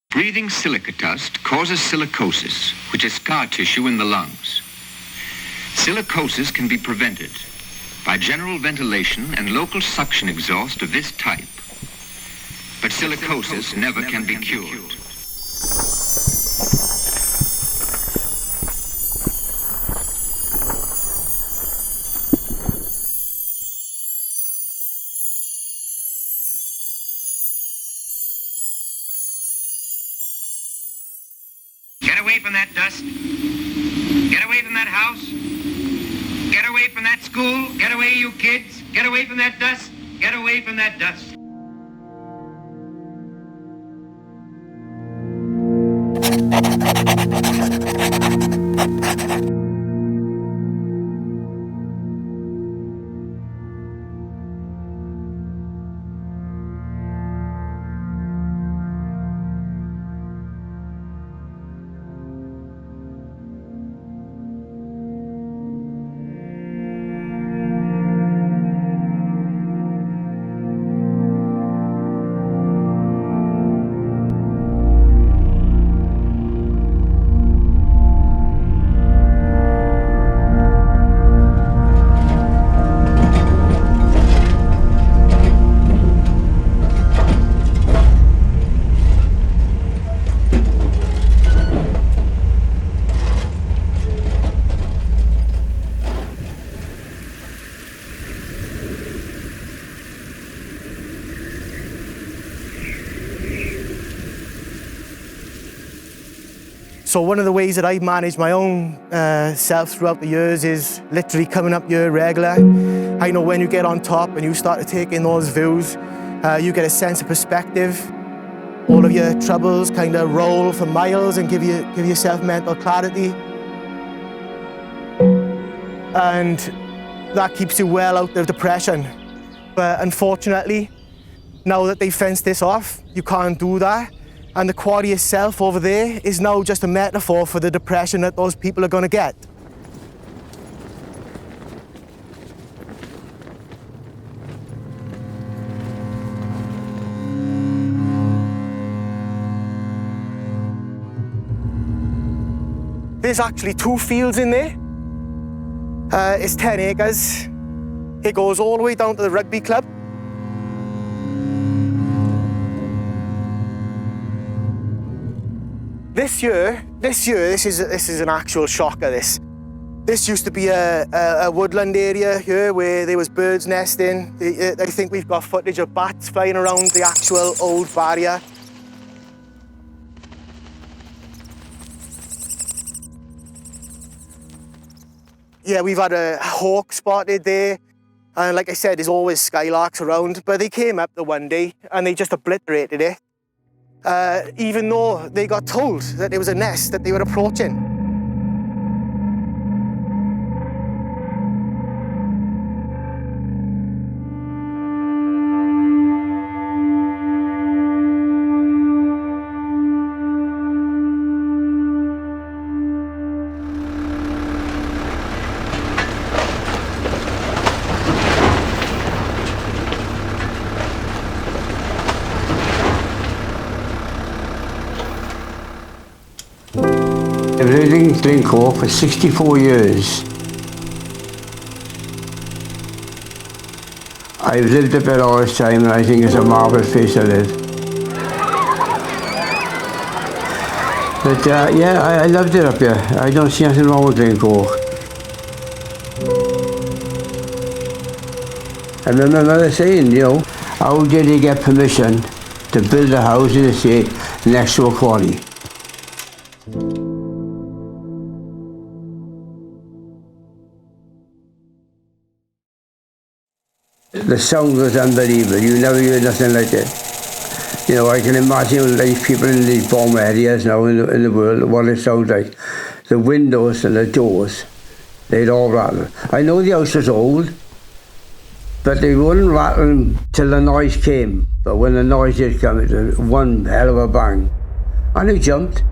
Breathing silica dust causes silicosis, which is scar tissue in the lungs. Silicosis can be prevented by general ventilation and local suction exhaust of this type. But silicosis never can be cured. Get away from that dust. Get away from that house. Get away from that school. Get away, you kids. Get away from that dust. Get away from that dust. So one of the ways that I've managed my own self throughout the years is literally coming up here regular. I know when you get on top and you start to take in those views, you get a sense of perspective. All of your troubles kind of roll for miles and give yourself mental clarity. And that keeps you well out of depression. But unfortunately, now that they fenced this off, you can't do that. And the quarry itself over there is now just a metaphor for the depression that those people are going to get. There's actually 2 fields in there. It's 10 acres. It goes all the way down to the rugby club. This year, this is an actual shocker, this. This used to be a woodland area here where there was birds nesting. I think we've got footage of bats flying around the actual old barrier. Yeah, we've had a hawk spotted there. And like I said, there's always skylarks around, but they came up the one day and they just obliterated it. Even though they got told that there was a nest that they were approaching. I've lived in Glyncoch for 64 years. I've lived up there all this time and I think it's a marvellous place to live. But yeah, I loved it up here. I don't see anything wrong with Glyncoch. I remember my mother saying, you know, how did he get permission to build a house in the estate next to a quarry? The sound was unbelievable. You never heard nothing like that. You know, I can imagine like people in these bomb areas now in the world, what it sounds like. The windows and the doors, they'd all rattle. I know the house was old, but they wouldn't rattle till the noise came. But when the noise did come, it was one hell of a bang. And he jumped.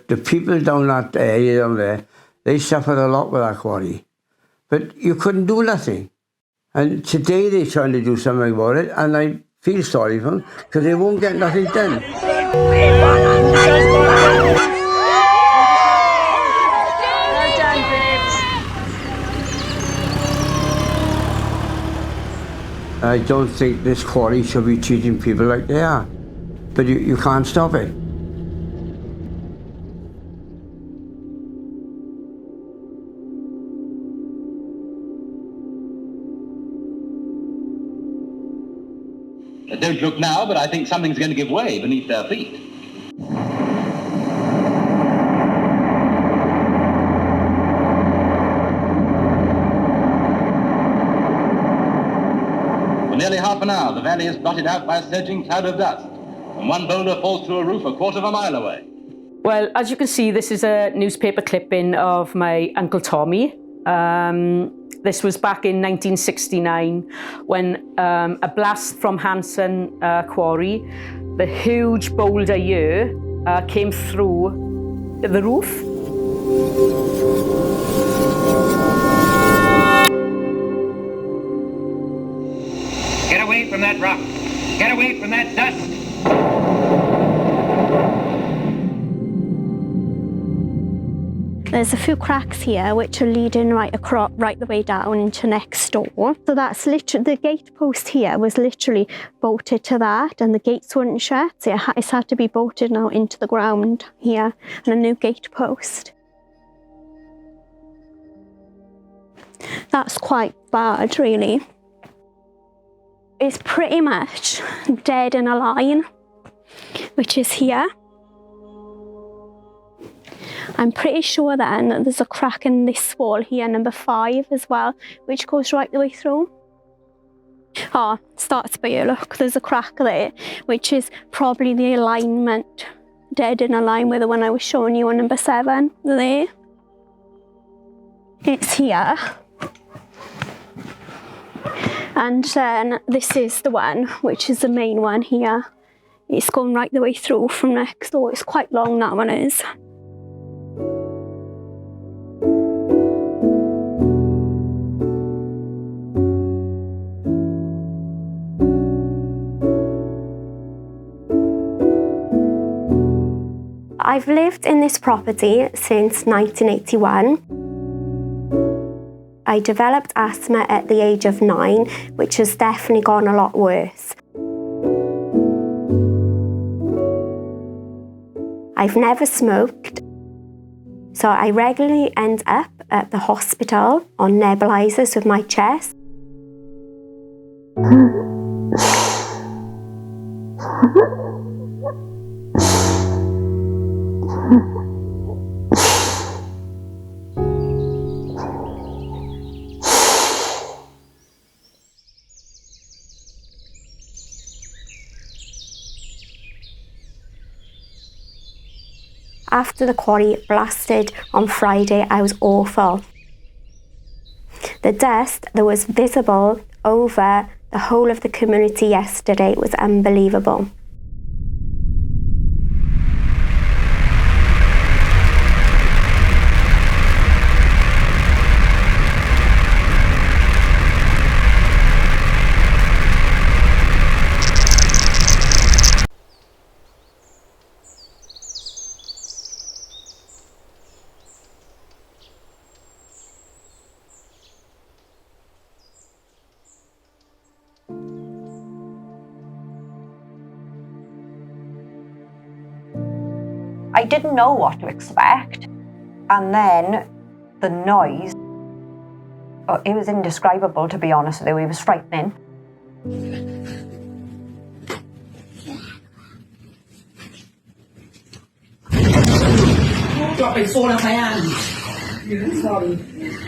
The people down that area down there, they suffered a lot with that quarry. but you couldn't do nothing. And today they're trying to do something about it, and I feel sorry for them because they won't get nothing done. I don't think this quarry should be treating people like they are, but you can't stop it. Don't look now, but I think something's going to give way beneath their feet. For nearly half an hour, the valley is blotted out by a surging cloud of dust, and one boulder falls through a roof a quarter of a mile away. Well, as you can see, this is a newspaper clipping of my Uncle Tommy. This was back in 1969 when a blast from Hanson quarry, the huge boulder here, came through the roof. Get away from that rock. Get away from that dust. There's a few cracks here which are leading right across, right the way down into next door. So that's literally, the gate post here was literally bolted to that, and the gates wouldn't shut. So it's had to be bolted now into the ground here, and a new gate post. That's quite bad, really. It's pretty much dead in a line, which is here. I'm pretty sure then that there's a crack in this wall here, number 5 as well, which goes right the way through. Oh, starts by here, look, there's a crack there, which is probably the alignment, dead in a line with the one I was showing you on number 7, there. It's here. And then this is the one, which is the main one here. It's going right the way through from next door. It's quite long, that one is. I've lived in this property since 1981. I developed asthma at the age of 9, which has definitely gone a lot worse. I've never smoked, so I regularly end up at the hospital on nebulizers with my chest. After the quarry blasted on Friday, I was awful. The dust that was visible over the whole of the community yesterday was unbelievable. I didn't know what to expect, and then the noise, it was indescribable, to be honest with you. It was frightening. Drop it, fall off my hand. Sorry.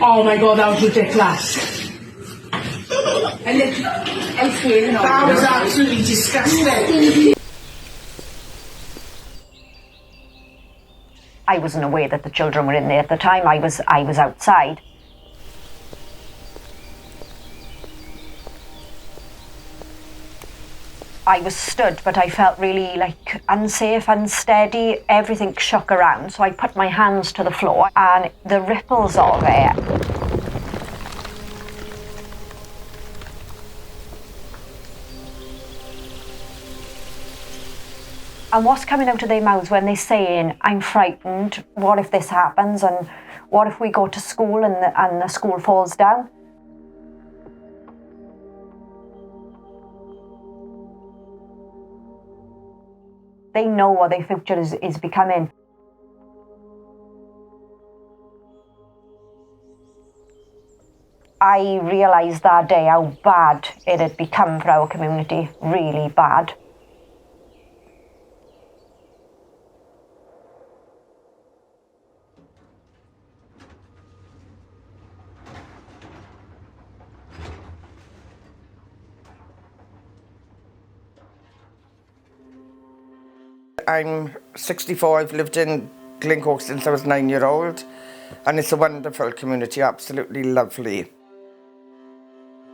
Oh my God, that was ridiculous. That was absolutely disgusting. I wasn't aware that the children were in there at the time. I was outside. I was stood, but I felt really like unsafe, unsteady. Everything shook around, so I put my hands to the floor, and the ripples of it And what's coming out of their mouths when they're saying, I'm frightened, what if this happens, and what if we go to school and the school falls down? They know what their future is becoming. I realised that day how bad it had become for our community, really bad. I'm 64, I've lived in Glyncoch since I was 9-year-old, and it's a wonderful community, absolutely lovely.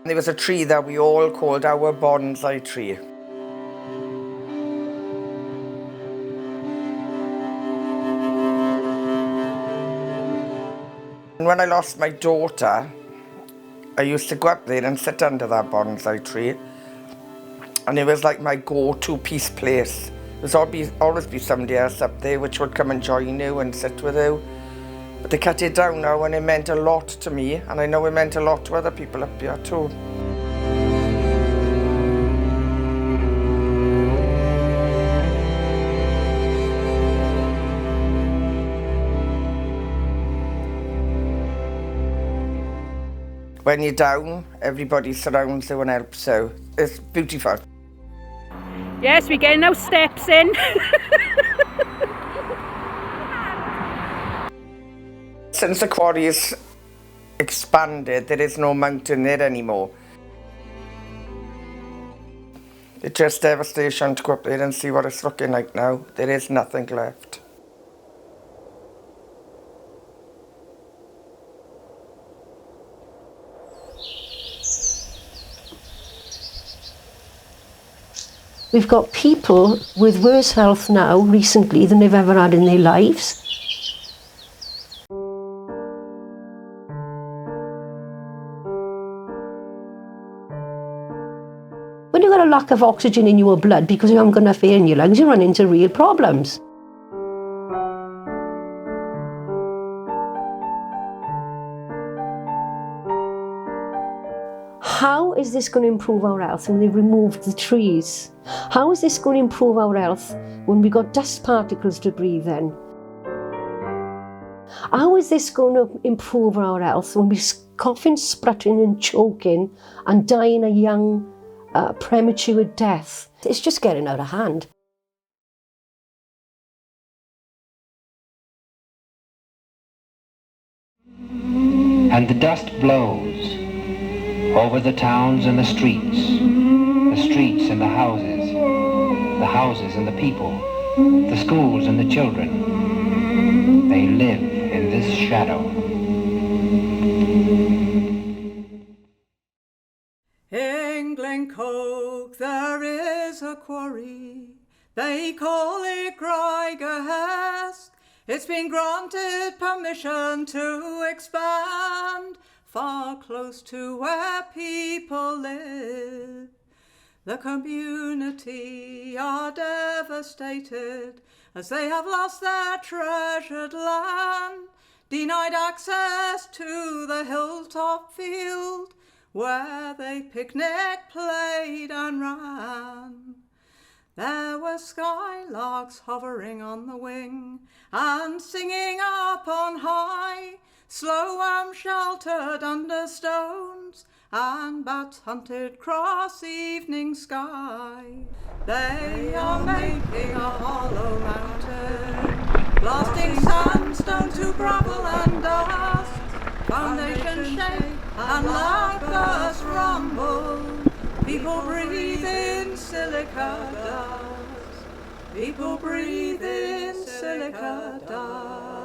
There was a tree that we all called our bonsai tree. And when I lost my daughter, I used to go up there and sit under that bonsai tree, and it was like my go-to peace place. There's always be somebody else up there which would come and join you and sit with you. But they cut it down now, and it meant a lot to me, and I know it meant a lot to other people up here too. When you're down, everybody surrounds you and helps you. It's beautiful. Yes, we're getting our steps in. Since the quarry is expanded, there is no mountain there anymore. It's just devastation to go up there and see what it's looking like now. There is nothing left. We've got people with worse health now recently than they've ever had in their lives. When you've got a lack of oxygen in your blood because you haven't got enough air in your lungs, you run into real problems. How is this going to improve our health when they've removed the trees? How is this going to improve our health when we've got dust particles to breathe in? How is this going to improve our health when we're coughing, spluttering and choking and dying a young, premature death? It's just getting out of hand. And the dust blows over the towns and the streets and the houses and the people, the schools and the children. They live in this shadow. In Glyncoch there is a quarry, they call it Glyncoch. It's been granted permission to expand far close to where people live. The community are devastated as they have lost their treasured land, denied access to the hilltop field where they picnicked, played and ran. There were skylarks hovering on the wing and singing up on high, slow sheltered under stones, and bats hunted cross evening sky. They are making a hollow mountain, blasting sandstone to gravel and dust, foundation shake and loud bursts rumble. People breathe in silica dust. People breathe in silica dust.